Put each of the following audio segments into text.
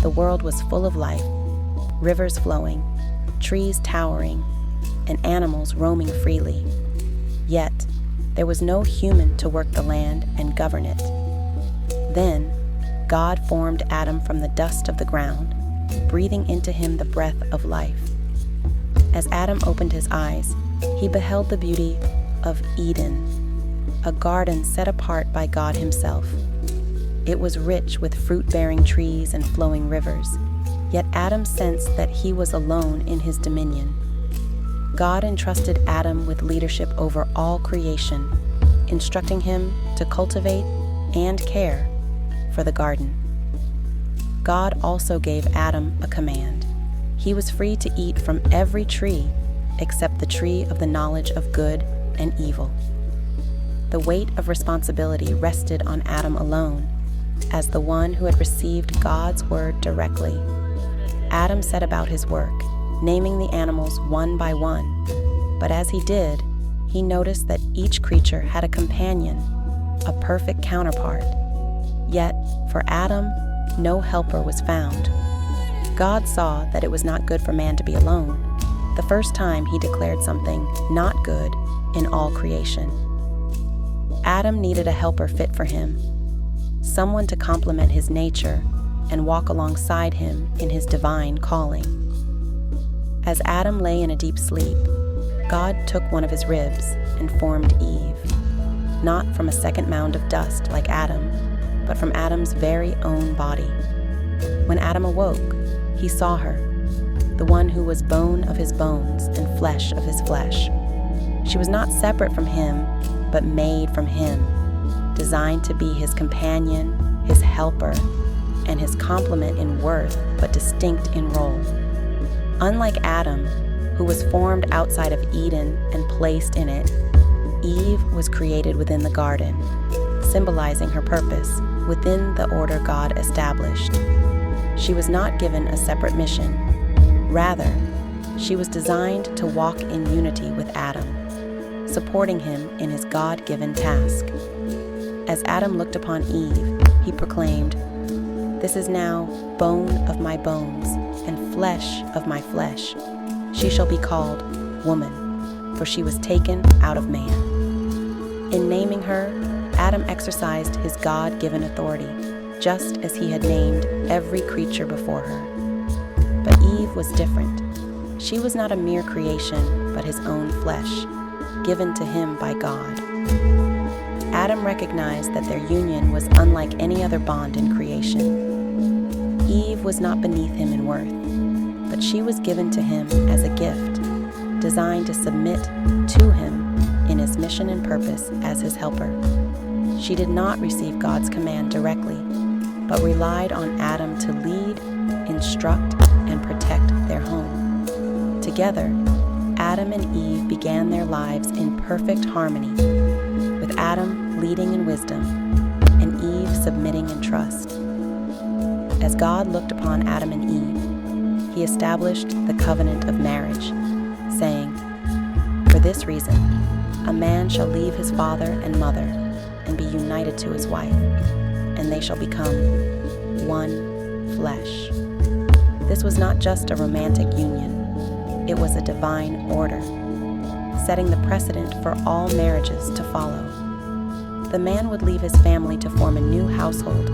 the world was full of life, rivers flowing, trees towering, and animals roaming freely. Yet, there was no human to work the land and govern it. Then, God formed Adam from the dust of the ground, breathing into him the breath of life. As Adam opened his eyes, he beheld the beauty of Eden, a garden set apart by God himself. It was rich with fruit-bearing trees and flowing rivers, yet Adam sensed that he was alone in his dominion. God entrusted Adam with leadership over all creation, instructing him to cultivate and care for the garden. God also gave Adam a command. He was free to eat from every tree except the tree of the knowledge of good and evil. The weight of responsibility rested on Adam alone, as the one who had received God's word directly. Adam set about his work, naming the animals one by one. But as he did, he noticed that each creature had a companion, a perfect counterpart. Yet, for Adam, no helper was found. God saw that it was not good for man to be alone. The first time he declared something not good in all creation. Adam needed a helper fit for him, someone to complement his nature and walk alongside him in his divine calling. As Adam lay in a deep sleep, God took one of his ribs and formed Eve, not from a second mound of dust like Adam, but from Adam's very own body. When Adam awoke, he saw her, the one who was bone of his bones and flesh of his flesh. She was not separate from him, but made from him, designed to be his companion, his helper, and his complement in worth, but distinct in role. Unlike Adam, who was formed outside of Eden and placed in it, Eve was created within the garden, symbolizing her purpose within the order God established. She was not given a separate mission. Rather, she was designed to walk in unity with Adam, supporting him in his God-given task. As Adam looked upon Eve, he proclaimed, "This is now bone of my bones and flesh of my flesh. She shall be called woman, for she was taken out of man." In naming her, Adam exercised his God-given authority, just as he had named every creature before her. But Eve was different. She was not a mere creation, but his own flesh, given to him by God. Adam recognized that their union was unlike any other bond in creation. Eve was not beneath him in worth, but she was given to him as a gift, designed to submit to him in his mission and purpose as his helper. She did not receive God's command directly, but relied on Adam to lead, instruct, and protect their home. Together, Adam and Eve began their lives in perfect harmony, with Adam leading in wisdom and Eve submitting in trust. As God looked upon Adam and Eve, he established the covenant of marriage, saying, "For this reason, a man shall leave his father and mother and be united to his wife, and they shall become one flesh." This was not just a romantic union. It was a divine order, setting the precedent for all marriages to follow. The man would leave his family to form a new household,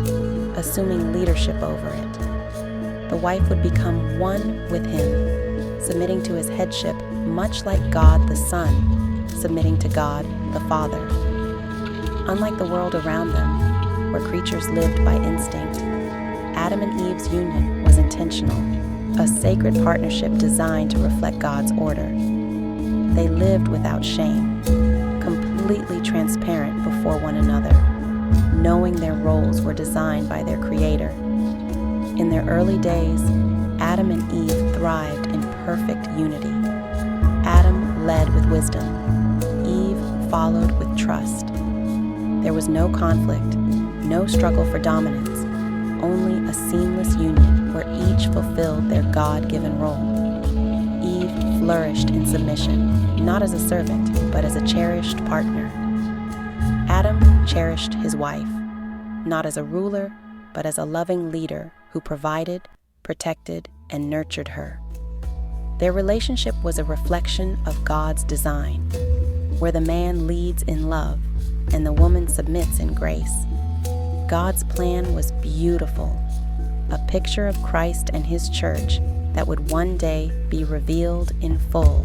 assuming leadership over it. The wife would become one with him, submitting to his headship, much like God the Son, submitting to God the Father. Unlike the world around them, where creatures lived by instinct, Adam and Eve's union was intentional, a sacred partnership designed to reflect God's order. They lived without shame, completely transparent before one another, knowing their roles were designed by their Creator. In their early days, Adam and Eve thrived in perfect unity. Adam led with wisdom. Eve followed with trust. There was no conflict, no struggle for dominance, only a seamless union where each fulfilled their God-given role. Eve flourished in submission, not as a servant, but as a cherished partner. Adam cherished his wife, not as a ruler, but as a loving leader who provided, protected, and nurtured her. Their relationship was a reflection of God's design, where the man leads in love and the woman submits in grace. God's plan was beautiful, a picture of Christ and His church that would one day be revealed in full